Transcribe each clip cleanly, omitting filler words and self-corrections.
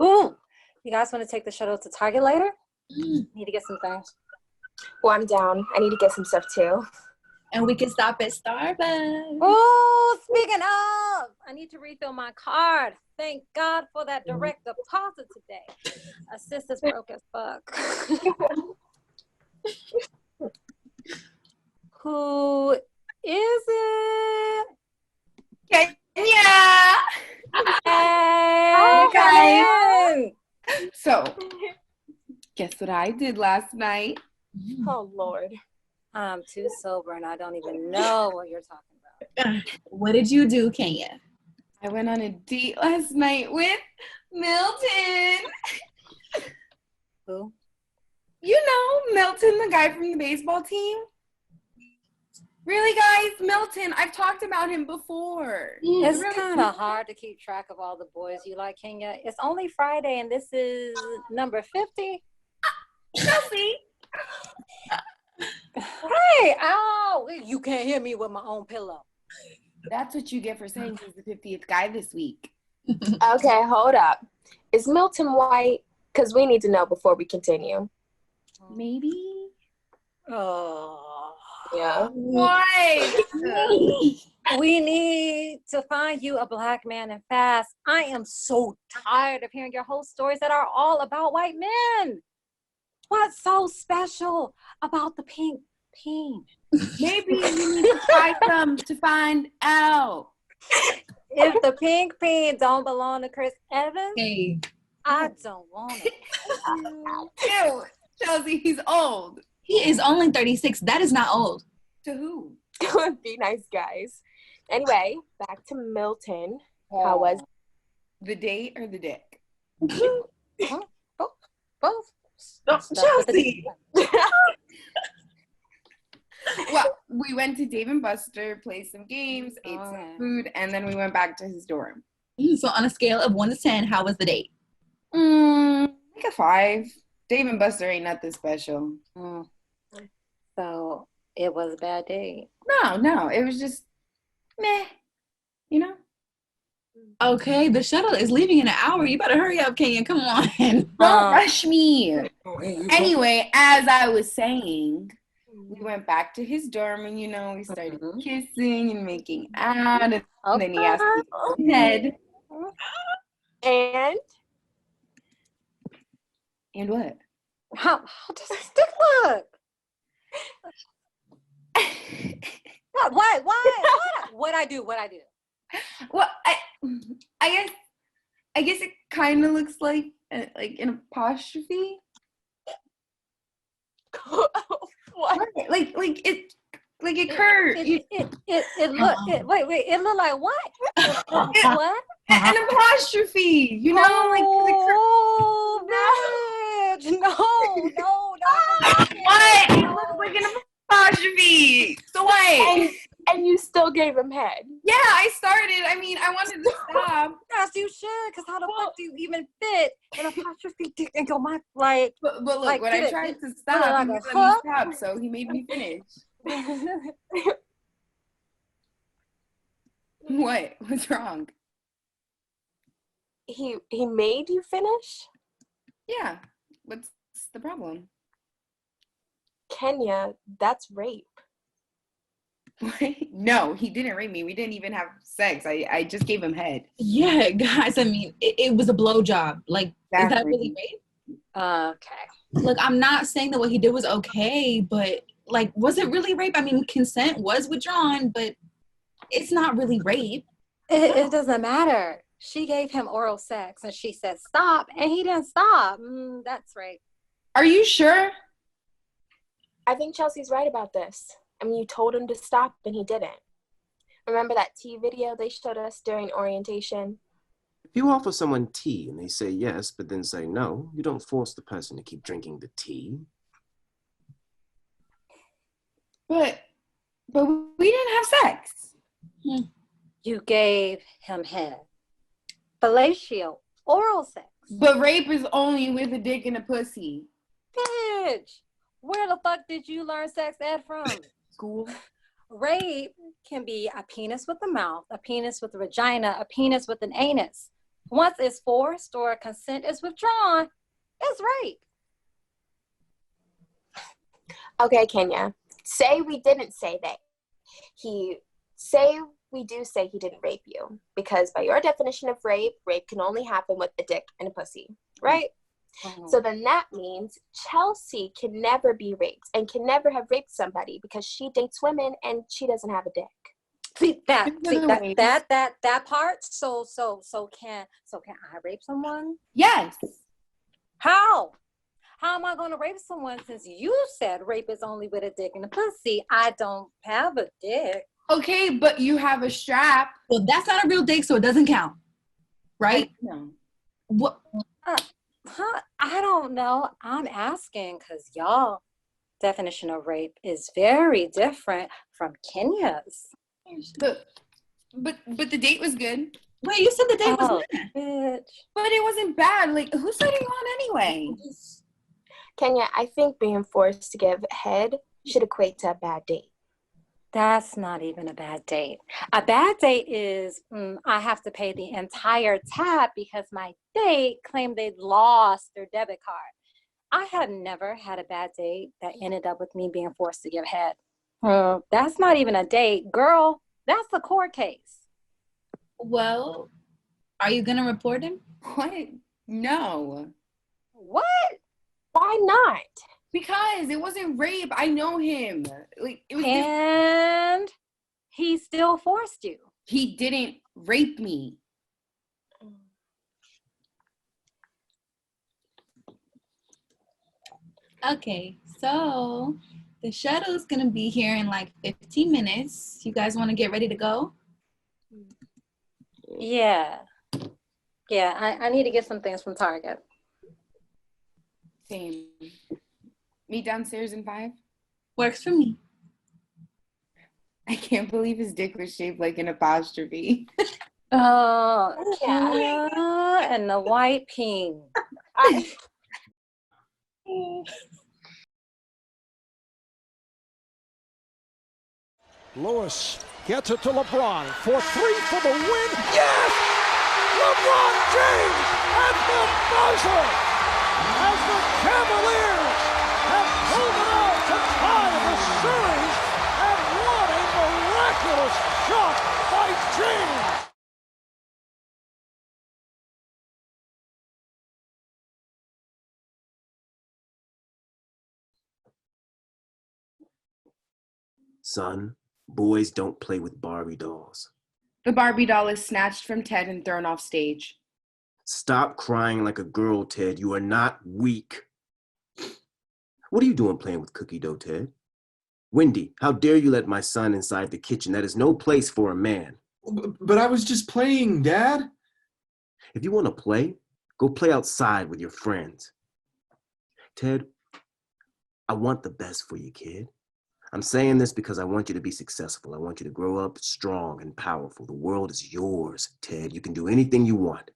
Ooh, you guys want to take the shuttle to Target later? Need to get some things. Well, I'm down. I need to get some stuff too. And we can stop at Starbucks. Oh, speaking of, I need to refill my card. Thank God for that direct deposit today. Assistant's broke as fuck. Who is it? Kenya! Hey, Hi, come in. So, guess what I did last night? Oh, Lord. I'm too sober and I don't even know what you're talking about. What did you do, Kenya? I went on a date last night with Milton. Who? You know, Milton, the guy from the baseball team. Really, guys? Milton, I've talked about him before. It's really kind of hard to keep track of all the boys you like, Kenya. It's only Friday and this is number 50. Chelsea. Hey, ow! You can't hear me with my own pillow. That's what you get for saying he's the 50th guy this week. Okay, hold up. Is Milton white? Because we need to know before we continue. Maybe. Oh. Yeah. Why? We need to find you a black man and fast. I am so tired of hearing your whole stories that are all about white men. What's so special about the pink peen? Maybe you need to try some to find out. If the pink peen don't belong to Chris Evans, Hey. I don't want it. Ew, Chelsea, he's old. He is only 36. That is not old. To who? Be nice, guys. Anyway, back to Milton. How was The date or the dick? Both. Chelsea. Well, we went to Dave and Buster, played some games, ate some food, and then we went back to his dorm. So on a scale of 1 to 10, how was the date? Like a 5. Dave and Buster ain't nothing special. So it was a bad day. No, it was just meh, you know? Okay, the shuttle is leaving in an hour. You better hurry up, Kenya. Come on. Don't rush me. Anyway, as I was saying, we went back to his dorm and, you know, we started kissing and making out. And then he asked me to go ahead. And what? How does a stick look? What? What'd I do? Well, I guess it kind of looks like an apostrophe. What? Like it curved. It looked like what? What? An apostrophe, you know, Oh, bitch! No. What? It looks like an apostrophe. So what? And you still gave him head. Yeah, I started. I mean, I wanted to stop. Yes, you should. Because how the fuck do you even fit an apostrophe dick in your mouth? Like, But look, like, when I tried to stop, like he a let me hook? stop, so he made me finish. What? What's wrong? He made you finish? Yeah. What's the problem? Kenya, that's rape. No, he didn't rape me. We didn't even have sex. I just gave him head. Yeah, guys, I mean, it was a blowjob. Like, is that really rape? okay. Look, I'm not saying that what he did was okay, but, like, was it really rape? I mean, consent was withdrawn, but it's not really rape. It doesn't matter. She gave him oral sex and she said stop and he didn't stop. That's rape. Are you sure? I think Chelsea's right about this. I mean, you told him to stop and he didn't. Remember that tea video they showed us during orientation? If you offer someone tea and they say yes, but then say no, you don't force the person to keep drinking the tea. But we didn't have sex. You gave him head. Fellatio, oral sex. But rape is only with a dick and a pussy. Bitch, where the fuck did you learn sex ed from? School. Rape can be a penis with a mouth, a penis with a vagina, a penis with an anus. Once it's forced or consent is withdrawn, it's rape. Okay, Kenya. Say we didn't say that. Say we do say he didn't rape you, because by your definition of rape can only happen with a dick and a pussy, right? Mhm. So then that means Chelsea can never be raped and can never have raped somebody because she dates women and she doesn't have a dick. That part. So can I rape someone? Yes. How? How am I going to rape someone since you said rape is only with a dick and a pussy? I don't have a dick. Okay, but you have a strap. Well, that's not a real dick, so it doesn't count, right? No. What? I don't know. I'm asking because y'all definition of rape is very different from Kenya's. But the date was good. Wait, you said the date was Oh, bad. bitch. But it wasn't bad. Like, who's letting you on anyway? Kenya, I think being forced to give head should equate to a bad date. That's not even a bad date. A bad date is I have to pay the entire tab because my date claimed they'd lost their debit card. I have never had a bad date that ended up with me being forced to give head. That's not even a date. Girl, that's a court case. Well, are you gonna report him? What? No. What? Why not? Because it wasn't rape. I know him. Like, it was different. And he still forced you. He didn't rape me. Okay, so the shuttle's gonna be here in like 15 minutes. You guys want to get ready to go? Yeah. I need to get some things from Target. Same. Meet downstairs in 5. Works for me. I can't believe his dick was shaped like an apostrophe. Oh, Yeah. Kenya and the white pink. Lewis gets it to LeBron for 3 for the win. Yes! LeBron James at the buzzer as the Cavaliers have pulled it out to tie the series, and what a miraculous shot by James! Son, boys don't play with Barbie dolls. The Barbie doll is snatched from Ted and thrown off stage. Stop crying like a girl, Ted. You are not weak. What are you doing playing with cookie dough, Ted? Wendy, how dare you let my son inside the kitchen? That is no place for a man. But I was just playing, Dad. If you want to play, go play outside with your friends. Ted, I want the best for you, kid. I'm saying this because I want you to be successful. I want you to grow up strong and powerful. The world is yours, Ted. You can do anything you want.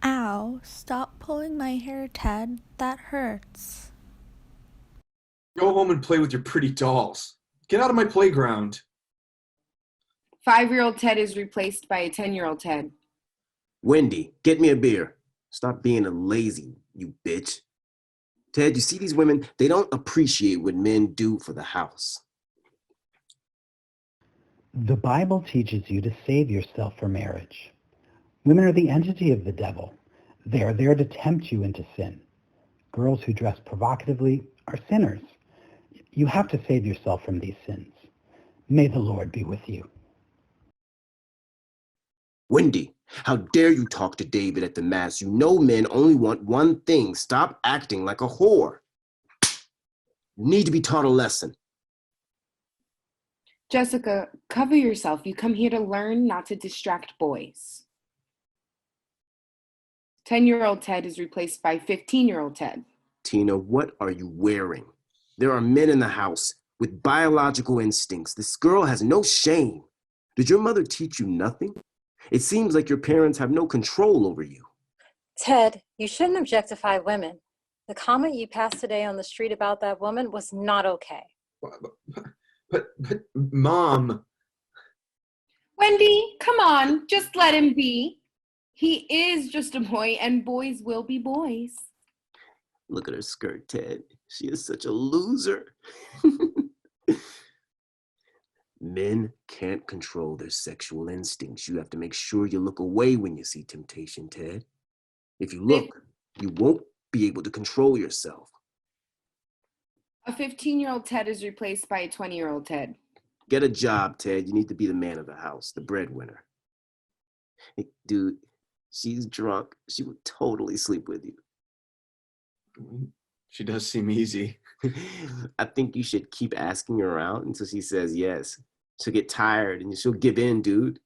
Ow, stop pulling my hair, Ted. That hurts. Go home and play with your pretty dolls. Get out of my playground. 5-year-old Ted is replaced by a 10-year-old Ted. Wendy, get me a beer. Stop being a lazy, you bitch. Ted, you see these women? They don't appreciate what men do for the house. The Bible teaches you to save yourself for marriage. Women are the entity of the devil. They are there to tempt you into sin. Girls who dress provocatively are sinners. You have to save yourself from these sins. May the Lord be with you. Wendy, how dare you talk to David at the Mass? You know men only want one thing. Stop acting like a whore. You need to be taught a lesson. Jessica, cover yourself. You come here to learn, not to distract boys. 10-year-old Ted is replaced by 15-year-old Ted. Tina, what are you wearing? There are men in the house with biological instincts. This girl has no shame. Did your mother teach you nothing? It seems like your parents have no control over you. Ted, you shouldn't objectify women. The comment you passed today on the street about that woman was not okay. But Mom. Wendy, come on, just let him be. He is just a boy, and boys will be boys. Look at her skirt, Ted. She is such a loser. Men can't control their sexual instincts. You have to make sure you look away when you see temptation, Ted. If you look, you won't be able to control yourself. A 15-year-old Ted is replaced by a 20-year-old Ted. Get a job, Ted. You need to be the man of the house, the breadwinner. Hey, dude, she's drunk. She would totally sleep with you. She does seem easy. I think you should keep asking her out until she says yes. She'll get tired and she'll give in, dude.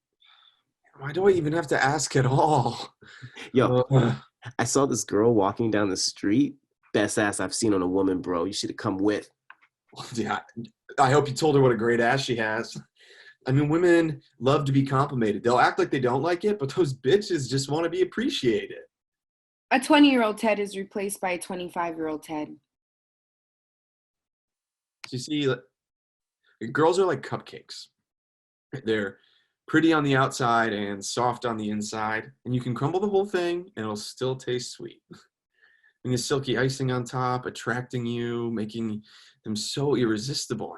Why do I even have to ask at all? Yo, I saw this girl walking down the street. Best ass I've seen on a woman, bro. You should have come with. Yeah, I hope you told her what a great ass she has. I mean, women love to be complimented. They'll act like they don't like it, but those bitches just want to be appreciated. A 20-year-old Ted is replaced by a 25-year-old Ted. You see, girls are like cupcakes. They're pretty on the outside and soft on the inside, and you can crumble the whole thing and it'll still taste sweet. And the silky icing on top, attracting you, making them so irresistible.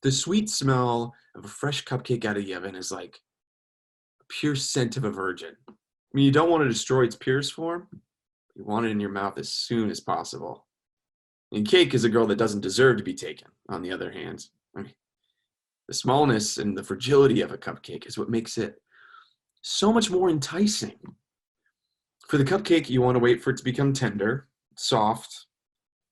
The sweet smell of a fresh cupcake out of the oven is like a pure scent of a virgin. I mean, you don't want to destroy its purest form. You want it in your mouth as soon as possible. And cake is a girl that doesn't deserve to be taken, on the other hand. I mean, the smallness and the fragility of a cupcake is what makes it so much more enticing. For the cupcake, you want to wait for it to become tender, soft.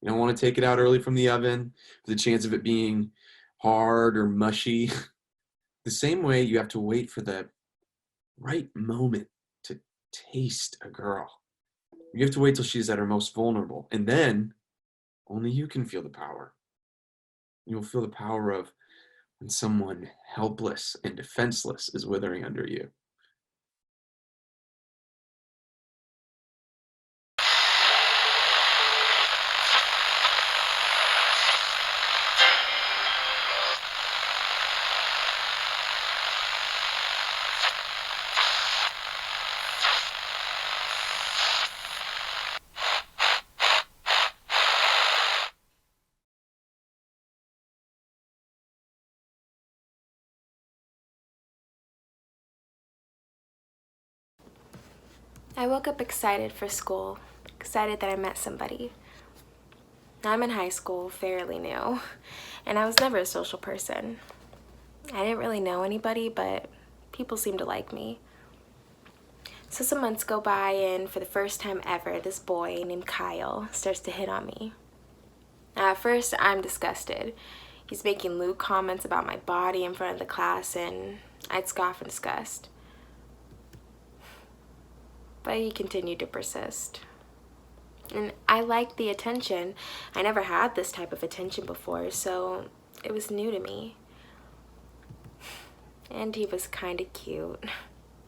You don't want to take it out early from the oven for the chance of it being hard or mushy. The same way, you have to wait for the right moment to taste a girl. You have to wait till she's at her most vulnerable, and then only you can feel the power. You'll feel the power of when someone helpless and defenseless is withering under you. I woke up excited for school, excited that I met somebody. I'm in high school, fairly new, and I was never a social person. I didn't really know anybody, but people seemed to like me. So some months go by, and for the first time ever, this boy named Kyle starts to hit on me. At first, I'm disgusted. He's making lewd comments about my body in front of the class, and I'd scoff in disgust. But he continued to persist. And I liked the attention. I never had this type of attention before, so it was new to me. And he was kind of cute.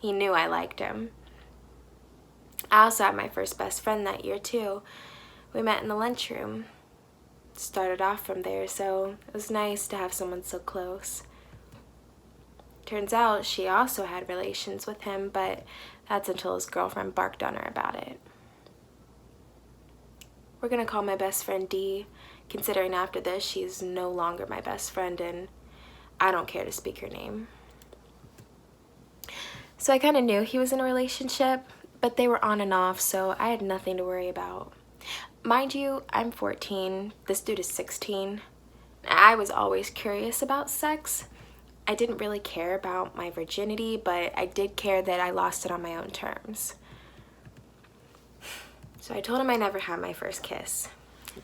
He knew I liked him. I also had my first best friend that year too. We met in the lunchroom. Started off from there, so it was nice to have someone so close. Turns out she also had relations with him, but that's until his girlfriend barked on her about it. We're gonna call my best friend Dee, considering after this she's no longer my best friend and I don't care to speak her name. So I kind of knew he was in a relationship, but they were on and off, so I had nothing to worry about. Mind you, I'm 14, this dude is 16. I was always curious about sex. I didn't really care about my virginity, but I did care that I lost it on my own terms. So I told him I never had my first kiss.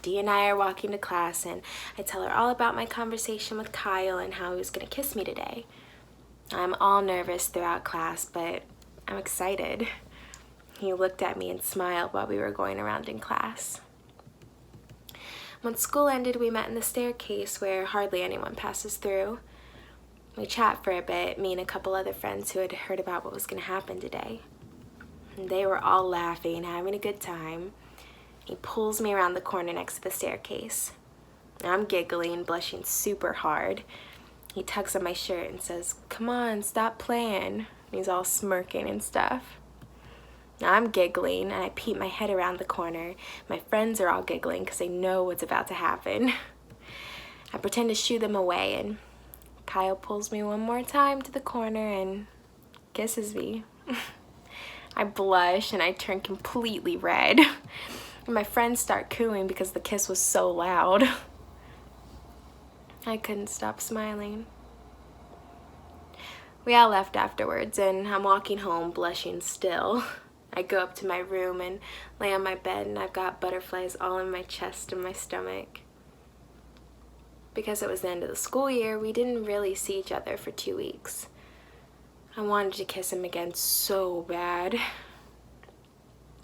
Dee and I are walking to class, and I tell her all about my conversation with Kyle and how he was gonna kiss me today. I'm all nervous throughout class, but I'm excited. He looked at me and smiled while we were going around in class. When school ended, we met in the staircase where hardly anyone passes through. We chat for a bit, me and a couple other friends who had heard about what was going to happen today. And they were all laughing, having a good time. He pulls me around the corner next to the staircase. I'm giggling, blushing super hard. He tugs on my shirt and says, "Come on, stop playing." He's all smirking and stuff. Now I'm giggling, and I peep my head around the corner. My friends are all giggling because they know what's about to happen. I pretend to shoo them away, and Kyle pulls me one more time to the corner and kisses me. I blush and I turn completely red. And my friends start cooing because the kiss was so loud. I couldn't stop smiling. We all left afterwards, and I'm walking home blushing still. I go up to my room and lay on my bed, and I've got butterflies all in my chest and my stomach. Because it was the end of the school year, we didn't really see each other for 2 weeks. I wanted to kiss him again so bad.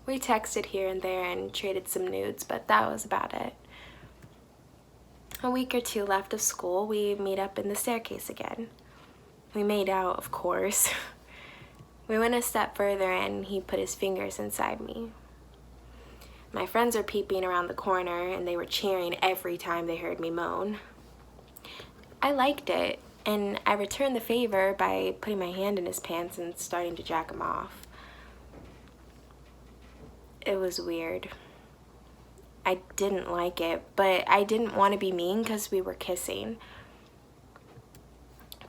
We texted here and there and traded some nudes, but that was about it. A week or two left of school, we meet up in the staircase again. We made out, of course. We went a step further and he put his fingers inside me. My friends were peeping around the corner and they were cheering every time they heard me moan. I liked it, and I returned the favor by putting my hand in his pants and starting to jack him off. It was weird. I didn't like it, but I didn't want to be mean because we were kissing.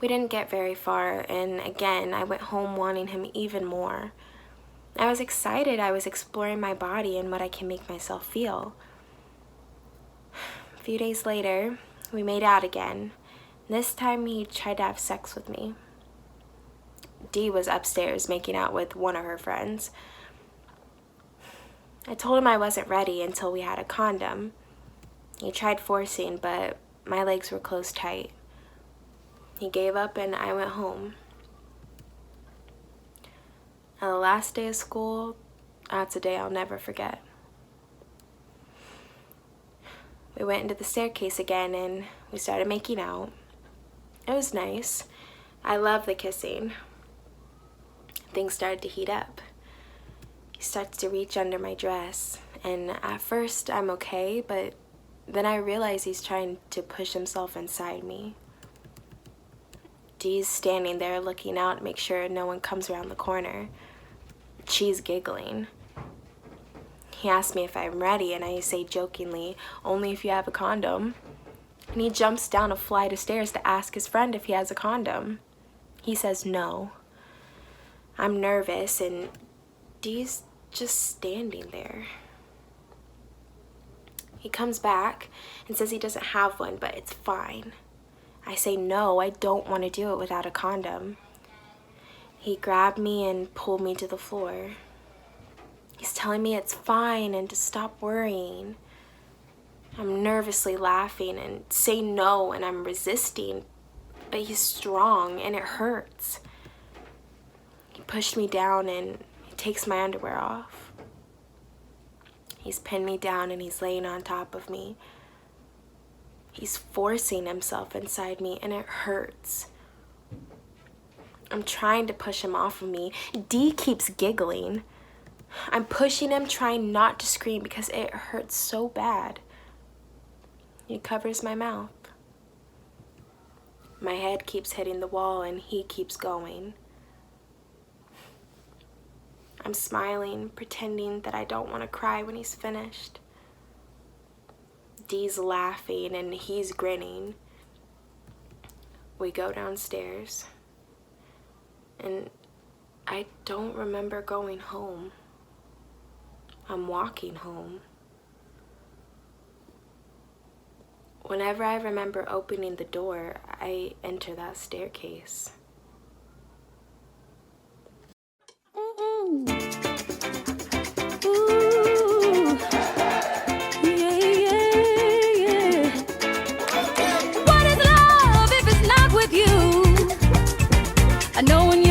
We didn't get very far, and again, I went home wanting him even more. I was excited. I was exploring my body and what I can make myself feel. A few days later, we made out again. This time, he tried to have sex with me. Dee was upstairs making out with one of her friends. I told him I wasn't ready until we had a condom. He tried forcing, but my legs were closed tight. He gave up and I went home. On the last day of school, that's a day I'll never forget. We went into the staircase again and we started making out. It was nice. I love the kissing. Things started to heat up. He starts to reach under my dress, and at first I'm okay, but then I realize he's trying to push himself inside me. Dee's standing there looking out to make sure no one comes around the corner. She's giggling. He asks me if I'm ready, and I say jokingly, "Only if you have a condom." And he jumps down a flight of stairs to ask his friend if he has a condom. He says no. I'm nervous, and Dee's just standing there. He comes back and says he doesn't have one, but it's fine. I say no, I don't want to do it without a condom. He grabbed me and pulled me to the floor. He's telling me it's fine and to stop worrying. I'm nervously laughing and say no, and I'm resisting, but he's strong and it hurts. He pushed me down and he takes my underwear off. He's pinned me down and he's laying on top of me. He's forcing himself inside me and it hurts. I'm trying to push him off of me. Dee keeps giggling. I'm pushing him, trying not to scream because it hurts so bad. He covers my mouth. My head keeps hitting the wall and he keeps going. I'm smiling, pretending that I don't want to cry when he's finished. Dee's laughing and he's grinning. We go downstairs. And I don't remember going home. I'm walking home. Whenever I remember opening the door, I enter that staircase. Ooh. Ooh. Yeah, yeah, yeah. What is love if it's not with you? I know when